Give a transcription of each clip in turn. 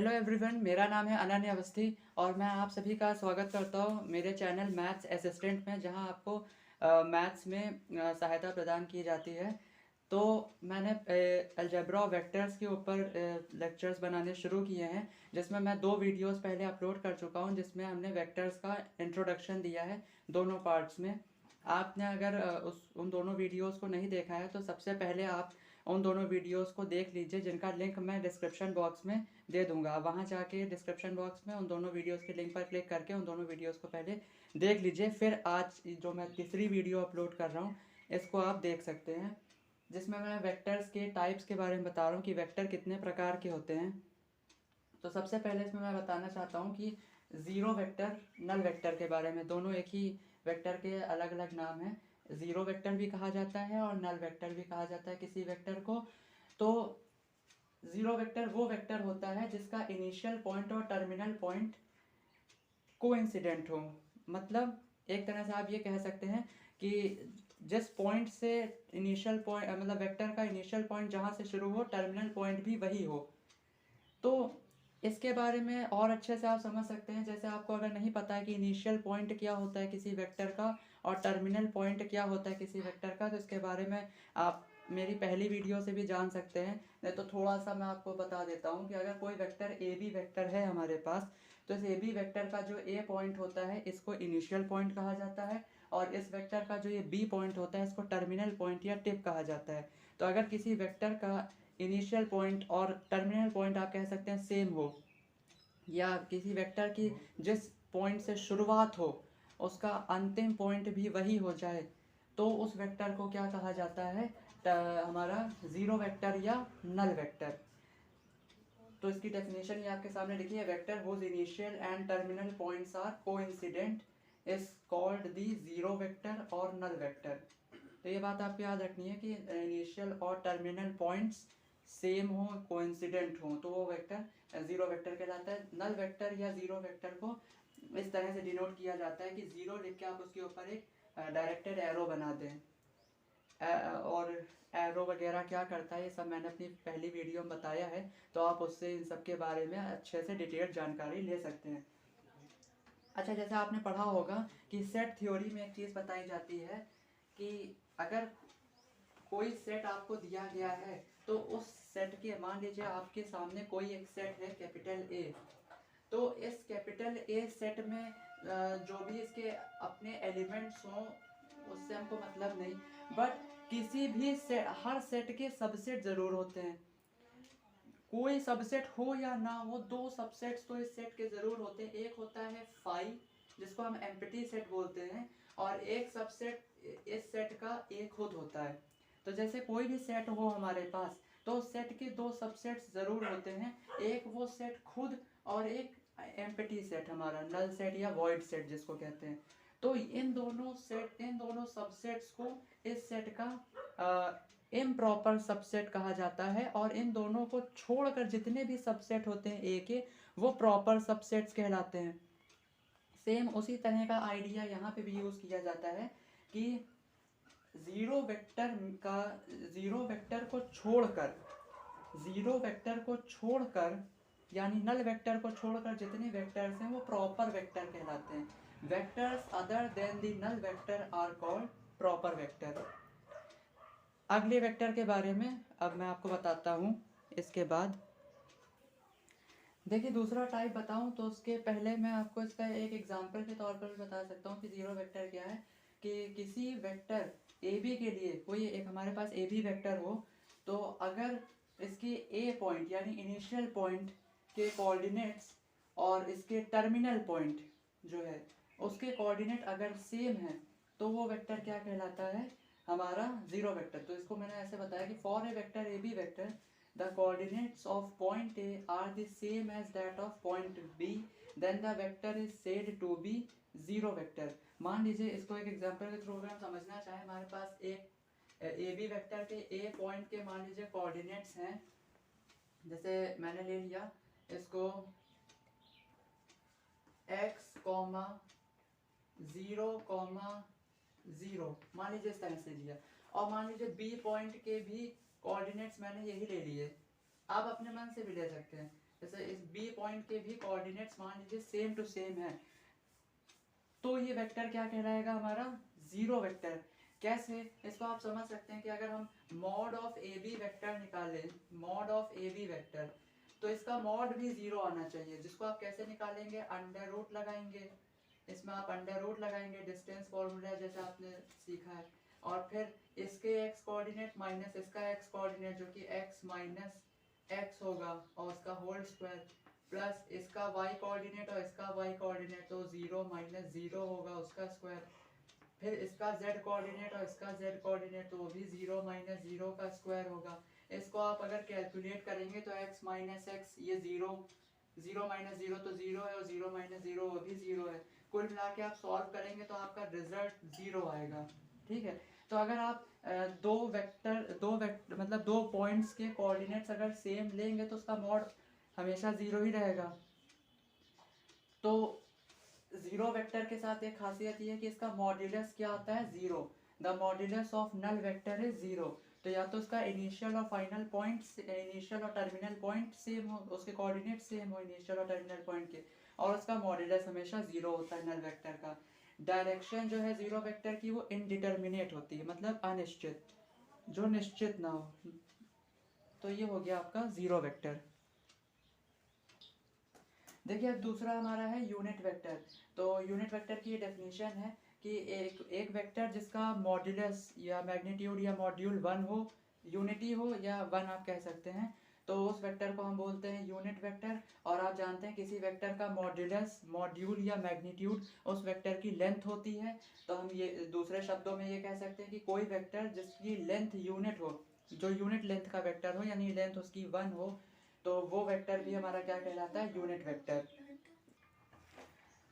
Hello everyone, मेरा नाम है अनन्य अवस्थी और मैं आप सभी का स्वागत करता हूँ मेरे चैनल मैथ्स असिस्टेंट में, जहाँ आपको मैथ्स में सहायता प्रदान की जाती है। तो मैंने अलजेब्रा और वेक्टर्स के ऊपर लेक्चर्स बनाने शुरू किए हैं, जिसमें मैं 2 वीडियोस पहले अपलोड कर चुका हूँ, जिसमें हमने वेक्टर्स का इंट्रोडक्शन दिया है दोनों पार्ट्स में। आपने अगर उन दोनों वीडियोस को नहीं देखा है तो सबसे पहले आप उन दोनों वीडियोस को देख लीजिए, जिनका लिंक मैं डिस्क्रिप्शन बॉक्स में दे दूंगा। वहां जाके डिस्क्रिप्शन बॉक्स में उन दोनों वीडियोस के लिंक पर क्लिक करके उन दोनों वीडियोस को पहले देख लीजिए, फिर आज जो मैं तीसरी वीडियो अपलोड कर रहा हूँ इसको आप देख सकते हैं, जिसमें मैं वेक्टर्स के टाइप्स के बारे में बता रहा हूँ कि वेक्टर कितने प्रकार के होते हैं। तो सबसे पहले इसमें मैं बताना चाहता हूँ कि ज़ीरो वेक्टर, नल वेक्टर के बारे में। दोनों एक ही वेक्टर के अलग अलग नाम हैं। ज़ीरो वेक्टर भी कहा जाता है और नल वेक्टर भी कहा जाता है किसी वेक्टर को। तो ज़ीरो वेक्टर वो वेक्टर होता है जिसका इनिशियल पॉइंट और टर्मिनल पॉइंट कोइंसिडेंट हो। मतलब एक तरह से आप ये कह सकते हैं कि जिस पॉइंट से इनिशियल पॉइंट, मतलब वेक्टर का इनिशियल पॉइंट जहाँ से शुरू हो, टर्मिनल पॉइंट भी वही हो। तो इसके बारे में और अच्छे से आप समझ सकते हैं, जैसे आपको अगर नहीं पता है कि इनिशियल पॉइंट क्या होता है किसी वेक्टर का और टर्मिनल पॉइंट क्या होता है किसी वेक्टर का, तो इसके बारे में आप मेरी पहली वीडियो से भी जान सकते हैं। नहीं तो थोड़ा सा मैं आपको बता देता हूँ कि अगर कोई वेक्टर ए बी वेक्टर है हमारे पास, तो इस ए बी वेक्टर का जो ए पॉइंट होता है इसको इनिशियल पॉइंट कहा जाता है, और इस वेक्टर का जो ये बी पॉइंट होता है इसको टर्मिनल पॉइंट या टिप कहा जाता है। तो अगर किसी वेक्टर का इनिशियल पॉइंट और टर्मिनल पॉइंट आप कह सकते हैं सेम हो, या किसी वेक्टर की जिस पॉइंट से शुरुआत हो उसका अंतिम पॉइंट भी वही हो जाए, तो उस वेक्टर को क्या कहा जाता है? हमारा ज़ीरो वेक्टर या नल वेक्टर। तो इसकी डेफिनेशन ये आपके सामने लिखी है: vector whose initial and terminal points are coincident is called the zero vector और नल वेक्टर। तो ये बात आपको याद रखनी है कि इनिशियल और टर्मिनल पॉइंट्स सेम हो, कोइंसिडेंट हो, तो वो वेक्टर ज़ीरो वेक्टर कहलाता है। नल वेक्टर या ज़ीरो वेक्टर को इस तरह से डिनोट किया जाता है कि ज़ीरो लिख के आप उसके ऊपर एक डायरेक्टेड एरो बना दें। और एरो वगैरह क्या करता है ये सब मैंने अपनी पहली वीडियो में बताया है, तो आप उससे इन सब के बारे में अच्छे से डिटेल जानकारी ले सकते हैं। अच्छा, जैसे आपने पढ़ा होगा कि सेट थ्योरी में एक चीज़ बताई जाती है कि अगर कोई सेट आपको दिया गया है, तो उस सेट के, मान लीजिए आपके सामने कोई एक सेट है कैपिटल ए, तो इस कैपिटल ए सेट में जो भी इसके अपने एलिमेंट्स हों उससे हमको मतलब नहीं, बट किसी भी सेट, हर सेट के सबसेट ज़रूर होते हैं। कोई सबसेट हो या ना हो, 2 सबसेट्स तो इस सेट के ज़रूर होते हैं। एक होता है फाई, जिसको हम एम्प्टी सेट बोलते हैं, और एक सबसेट इस सेट का एक खुद होता है। तो जैसे कोई भी सेट हो हमारे पास, तो सेट के 2 सबसेट्स ज़रूर होते हैं, एक वो सेट खुद और एक एम्प्टी सेट, हमारा नल सेट या वॉइड सेट जिसको कहते हैं। तो इन दोनों सबसेट्स को इस सेट का इम्प्रॉपर सबसेट कहा जाता है, और इन दोनों को छोड़कर जितने भी सबसेट होते हैं ए के, वो प्रॉपर सबसेट्स कहलाते हैं। सेम उसी तरह का आइडिया यहाँ पे भी यूज़ किया जाता है कि ज़ीरो वेक्टर का, ज़ीरो वेक्टर को छोड़कर, ज़ीरो वेक्टर को छोड़कर यानी नल वेक्टर को छोड़कर जितने वेक्टर्स हैं वो प्रॉपर वेक्टर कहलाते हैं। Vectors other than the null vector are called proper vector. अगले वेक्टर के बारे में अब मैं आपको बताता हूँ। इसके बाद देखिए, दूसरा टाइप बताऊँ तो उसके पहले मैं आपको इसका एक एग्जांपल के तौर पर बता सकता हूँ कि ज़ीरो वेक्टर क्या है। कि किसी वेक्टर ए बी के लिए कोई एक हमारे पास ए बी वेक्टर हो, तो अगर इसके ए पॉइंट यानी इनिशियल पॉइंट के कोऑर्डिनेट्स और इसके टर्मिनल पॉइंट जो है उसके कोऑर्डिनेट अगर सेम है, तो वो वेक्टर क्या कहलाता है? हमारा ज़ीरो वेक्टर। तो इसको मैंने ऐसे बताया कि for a vector A B vector the coordinates of point A are the same as that of point B, then the vector is said to be zero vector। मान लीजिए, इसको एक एग्जांपल के थ्रू अगर हम समझना चाहें, हमारे पास एक ए बी वेक्टर के ए पॉइंट के मान लीजिए कोऑर्डिनेट्स हैं। जैसे मैंने ले लिया इसको x, 0, 0, मान लीजिए इस तरह से लिया, और मान लीजिए बी पॉइंट के भी कोऑर्डिनेट्स मैंने यही ले लिए। आप अपने मन से भी ले सकते हैं। जैसे इस बी पॉइंट के भी कोऑर्डिनेट्स मान लीजिए सेम टू सेम है, तो ये वेक्टर क्या कहलाएगा हमारा, जीरो वेक्टर। कैसे, इसको आप समझ सकते हैं कि अगर हम mod of A B vector निकालें, mod of A B vector, तो इसका मॉड भी जीरो आना चाहिए, जिसको आप कैसे निकालेंगे, अंडर रूट लगाएंगे। इसमें आप अंडर रूट लगाएंगे, डिस्टेंस फॉर्मूला जैसे आपने सीखा है, और फिर इसके एक्स कोऑर्डिनेट माइनस इसका एक्स कोऑर्डिनेट जो कि एक्स माइनस एक्स होगा और उसका होल स्क्वायर, प्लस इसका y कोऑर्डिनेट और इसका y कोऑर्डिनेट, तो 0 माइनस 0 होगा उसका स्क्वायर, फिर इसका z कोऑर्डिनेट और इसका z कोऑर्डिनेट, तो वो भी 0 माइनस 0 का स्क्वायर होगा। इसको आप अगर कैलकुलेट करेंगे तो x माइनस एक्स, ये 0 माइनस 0 तो 0 है, और 0 माइनस 0 वो भी 0 है। कुल मिला के आप सॉल्व करेंगे तो आपका रिजल्ट 0 आएगा। ठीक है, तो अगर आप दो वेक्टर मतलब दो पॉइंट्स के कोऑर्डिनेट्स अगर सेम लेंगे तो उसका मॉड हमेशा 0 ही रहेगा। तो जीरो वेक्टर के साथ एक खासियत ये है कि इसका मॉड्यूलस क्या होता है, 0। The modulus of null vector is 0। तो या तो उसका इनिशियल और फाइनल पॉइंट, इनिशियल और टर्मिनल पॉइंट सेम हो, उसके कोऑर्डिनेट सेम हो इनिशियल और टर्मिनल पॉइंट के, और उसका मॉड्यूलस हमेशा 0 होता है नल वेक्टर का। डायरेक्शन जो है जीरो वेक्टर की वो इनडिटर्मिनेट होती है, मतलब अनिश्चित, जो निश्चित ना हो। तो ये हो गया आपका जीरो वेक्टर। देखिए अब दूसरा हमारा है यूनिट वेक्टर। तो यूनिट वेक्टर की ये डेफिनेशन है कि एक वेक्टर जिसका मॉड्यूलस या मैग्नीट्यूड या मॉड्यूल 1 हो, यूनिटी हो या 1 आप कह सकते हैं, तो उस वेक्टर को हम बोलते हैं यूनिट वेक्टर। और आप जानते हैं किसी वेक्टर का मॉड्यूलस, मॉड्यूल या मैग्नीट्यूड उस वेक्टर की लेंथ होती है। तो हम ये दूसरे शब्दों में ये कह सकते हैं कि कोई वेक्टर जिसकी लेंथ यूनिट हो, जो यूनिट लेंथ का वेक्टर हो यानी लेंथ उसकी 1 हो, तो वो वेक्टर भी हमारा क्या कहलाता है, यूनिट वेक्टर।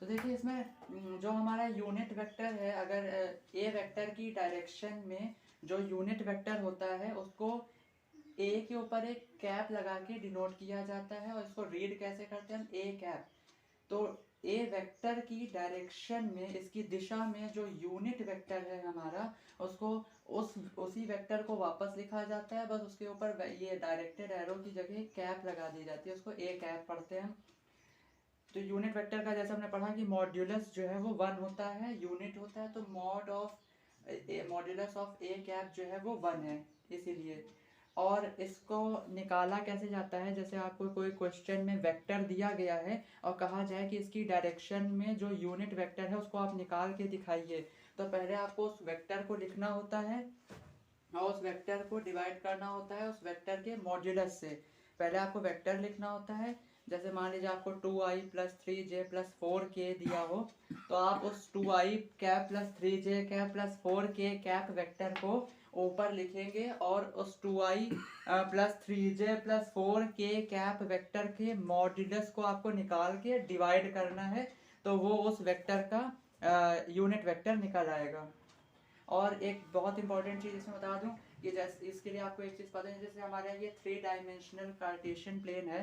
तो देखिए इसमें जो हमारा यूनिट वेक्टर है, अगर ए वेक्टर की डायरेक्शन में जो यूनिट वेक्टर होता है उसको ए के ऊपर एक कैप लगा के डिनोट किया जाता है, और इसको रीड कैसे करते हैं हम, ए कैप। तो ए वेक्टर की डायरेक्शन में, इसकी दिशा में जो यूनिट वेक्टर है हमारा, उसको उसी वेक्टर को वापस लिखा जाता है, बस उसके ऊपर ये डायरेक्टेड एरो की जगह कैप लगा दी जाती है, उसको ए कैप पढ़ते हैं। तो यूनिट वेक्टर का जैसे हमने पढ़ा कि मॉड्यूलस जो है वो 1 होता है, यूनिट होता है, तो मॉड्यूलस ऑफ ए कैप जो है वो 1 है इसीलिए। और इसको निकाला कैसे जाता है, जैसे आपको कोई क्वेश्चन में वेक्टर दिया गया है और कहा जाए कि इसकी डायरेक्शन में जो यूनिट वेक्टर है उसको आप निकाल के दिखाइए, तो पहले आपको उस वेक्टर को लिखना होता है और उस वेक्टर को डिवाइड करना होता है उस वेक्टर के मॉड्यूलस से। पहले आपको वेक्टर लिखना होता है, जैसे मान लीजिए आपको 2i plus 3j plus 4k दिया हो, तो आप उस 2i cap plus 3j cap plus 4k cap vector को ऊपर लिखेंगे, और उस 2i plus 3j plus 4k cap vector के मॉड्यूलस को आपको निकाल के डिवाइड करना है, तो वो उस वेक्टर का यूनिट वेक्टर निकल आएगा। और एक बहुत इंपॉर्टेंट चीज़ इसमें बता दूं कि जैसे इसके लिए आपको एक चीज़ पता है, जैसे हमारे ये 3 डायमेंशनल कार्टेशियन प्लेन है,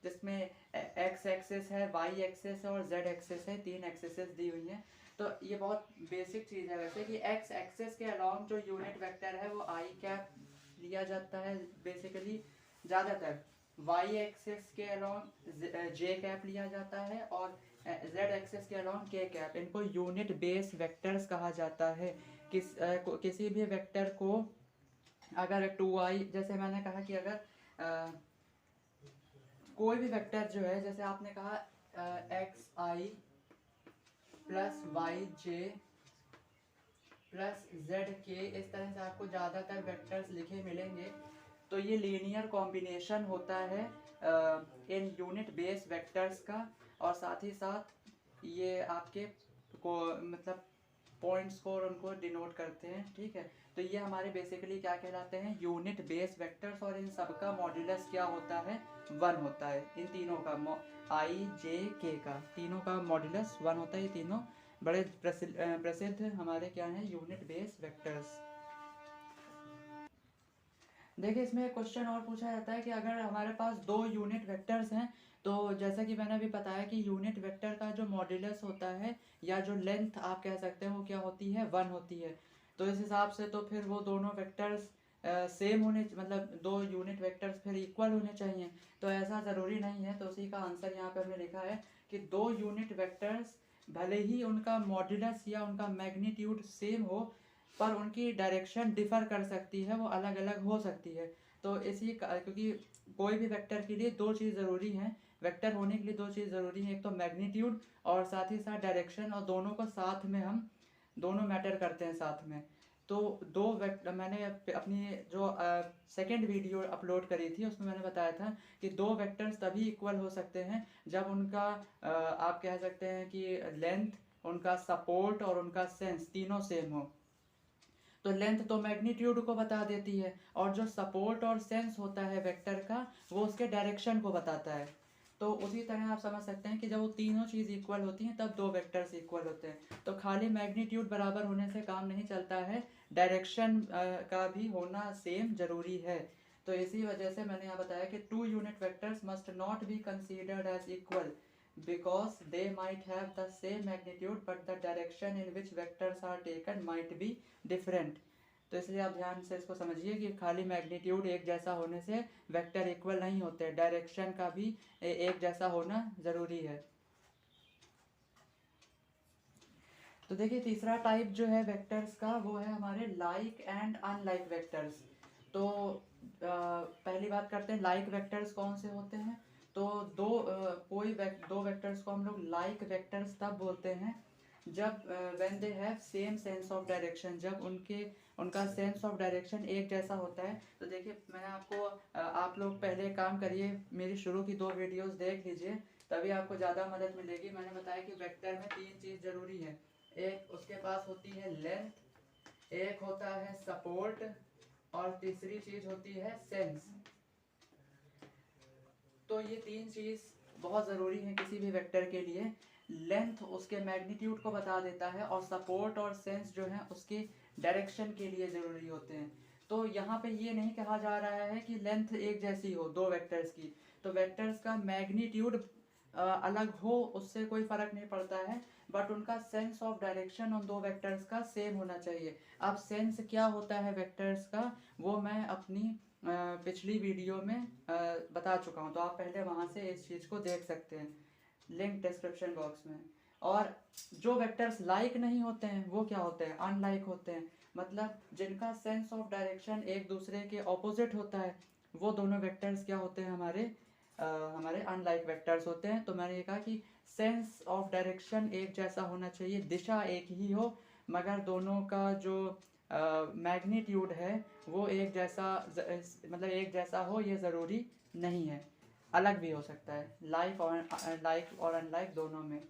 जिसमें एक्स एक्सेस है, वाई एक्सेस है और जेड एक्सेस है, 3 एक्सेसेस दी हुई हैं। तो ये बहुत बेसिक चीज़ है वैसे कि एक्स एक्सेस के अलॉन्ग जो यूनिट वेक्टर है वो आई कैप लिया जाता है बेसिकली ज़्यादातर, वाई एक्सेस के अलॉन्ग जे कैप लिया जाता है, और जेड एक्सेस के अलॉन्ग के कैप। इनको यूनिट बेस वेक्टर्स कहा जाता है। किसी भी वेक्टर को अगर 2i, जैसे मैंने कहा कि अगर कोई भी वेक्टर जो है, जैसे आपने कहा xi प्लस वाई जे प्लस जेड के, इस तरह से आपको ज़्यादातर वेक्टर्स लिखे मिलेंगे। तो ये लीनियर कॉम्बिनेशन होता है इन यूनिट बेस वेक्टर्स का, और साथ ही साथ ये आपके को मतलब पॉइंट्स को और उनको डिनोट करते हैं। ठीक है, तो ये हमारे बेसिकली क्या कहलाते हैं, यूनिट बेस वेक्टर्स, और इन सब का मॉड्यूलस क्या होता है, 1 होता है। इन तीनों का i j k का तीनों का मॉड्यूलस 1 होता है। ये तीनों बड़े प्रसिद्ध हमारे क्या हैं, यूनिट बेस वेक्टर्स। देखिए इसमें एक क्वेश्चन और पूछा जाता है कि अगर हमारे पास 2 यूनिट वेक्टर्स हैं, तो जैसा कि मैंने अभी बताया कि यूनिट वेक्टर का जो मॉड्यूलस होता है या जो लेंथ आप कह सकते हैं वो क्या होती है, 1 होती है। तो इस हिसाब से तो फिर वो दोनों वेक्टर्स सेम होने, मतलब 2 यूनिट वेक्टर्स फिर इक्वल होने चाहिए, तो ऐसा ज़रूरी नहीं है। तो उसी का आंसर यहाँ पे हमने लिखा है कि 2 यूनिट वेक्टर्स भले ही उनका मॉड्यूलस या उनका मैग्नीट्यूड सेम हो, पर उनकी डायरेक्शन डिफ़र कर सकती है, वो अलग अलग हो सकती है। तो क्योंकि कोई भी वेक्टर के लिए 2 चीज़ ज़रूरी हैं, वेक्टर होने के लिए 2 चीज़ ज़रूरी हैं, एक तो मैग्नीट्यूड और साथ ही साथ डायरेक्शन, और दोनों को साथ में हम दोनों मैटर करते हैं साथ में। तो मैंने अपनी जो सेकेंड वीडियो अपलोड करी थी उसमें मैंने बताया था कि 2 वेक्टर्स तभी इक्वल हो सकते हैं जब उनका आप कह सकते हैं कि लेंथ, उनका सपोर्ट और उनका सेंस तीनों सेम हो। तो लेंथ तो मैग्नीट्यूड को बता देती है, और जो सपोर्ट और सेंस होता है वेक्टर का, वो उसके डायरेक्शन को बताता है। तो उसी तरह आप समझ सकते हैं कि जब वो तीनों चीज़ इक्वल होती हैं तब 2 वेक्टर्स इक्वल होते हैं। तो खाली मैग्नीट्यूड बराबर होने से काम नहीं चलता है, डायरेक्शन का भी होना सेम जरूरी है। तो इसी वजह से मैंने यहाँ बताया कि 2 unit vectors must not be considered as equal because they might have the same magnitude but the direction in which vectors are taken might be different। तो इसलिए आप ध्यान से इसको समझिए कि खाली मैग्नीट्यूड एक जैसा होने से वेक्टर इक्वल नहीं होते, डायरेक्शन का भी एक जैसा होना ज़रूरी है। तो देखिए तीसरा टाइप जो है वेक्टर्स का वो है हमारे लाइक एंड अनलाइक वेक्टर्स। तो पहली बात करते हैं लाइक वेक्टर्स कौन से होते हैं। तो दो वेक्टर्स को हम लोग लाइक वेक्टर्स तब बोलते हैं जब when they have same sense of direction, जब उनका सेंस ऑफ डायरेक्शन एक जैसा होता है। तो देखिए मैंने आपको आप लोग पहले काम करिए, मेरी शुरू की 2 वीडियोस देख लीजिए, तभी आपको ज़्यादा मदद मिलेगी। मैंने बताया कि वेक्टर में 3 चीज़ ज़रूरी है, एक उसके पास होती है लेंथ, एक होता है सपोर्ट, और तीसरी चीज होती है सेंस। तो ये 3 चीज बहुत ज़रूरी है किसी भी वेक्टर के लिए। लेंथ उसके मैग्नीट्यूड को बता देता है, और सपोर्ट और सेंस जो है उसकी डायरेक्शन के लिए ज़रूरी होते हैं। तो यहाँ पे ये नहीं कहा जा रहा है कि लेंथ एक जैसी हो 2 वेक्टर्स की, तो वेक्टर्स का मैग्नीट्यूड अलग हो उससे कोई फ़र्क नहीं पड़ता है, बट उनका सेंस ऑफ डायरेक्शन उन 2 वेक्टर्स का सेम होना चाहिए। अब सेंस क्या होता है वेक्टर्स का, वो मैं अपनी पिछली वीडियो में बता चुका हूँ, तो आप पहले वहाँ से इस चीज़ को देख सकते हैं, लिंक डिस्क्रिप्शन बॉक्स में। और जो वेक्टर्स लाइक नहीं होते हैं वो क्या होते हैं, अनलाइक होते हैं। मतलब जिनका सेंस ऑफ डायरेक्शन एक दूसरे के ऑपोजिट होता है, वो दोनों वेक्टर्स क्या होते हैं, हमारे अनलाइक वेक्टर्स होते हैं। तो मैंने ये कहा कि सेंस ऑफ डायरेक्शन एक जैसा होना चाहिए, दिशा एक ही हो, मगर दोनों का जो मैग्नीट्यूड है वो एक जैसा मतलब एक जैसा हो, ये ज़रूरी नहीं है, अलग भी हो सकता है। लाइक और अनलाइक दोनों में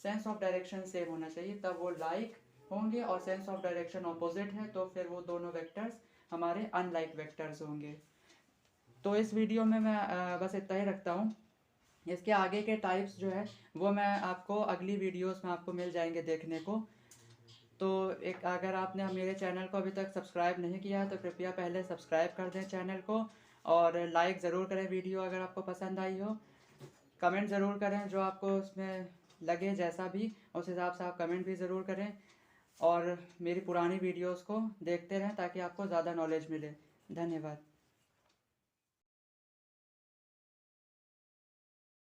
सेंस ऑफ डायरेक्शन सेम होना चाहिए, तब वो लाइक होंगे, और सेंस ऑफ डायरेक्शन ऑपोजिट है तो फिर वो दोनों वेक्टर्स हमारे अनलाइक वेक्टर्स होंगे। तो इस वीडियो में मैं बस इतना ही रखता हूँ। इसके आगे के टाइप्स जो है वो मैं आपको अगली वीडियोस में आपको मिल जाएंगे देखने को। तो एक अगर आपने मेरे चैनल को अभी तक सब्सक्राइब नहीं किया है तो कृपया पहले सब्सक्राइब कर दें चैनल को, और लाइक ज़रूर करें वीडियो अगर आपको पसंद आई हो। कमेंट ज़रूर करें जो आपको उसमें लगे, जैसा भी उस हिसाब से आप कमेंट भी ज़रूर करें, और मेरी पुरानी वीडियोस को देखते रहें ताकि आपको ज़्यादा नॉलेज मिले। धन्यवाद।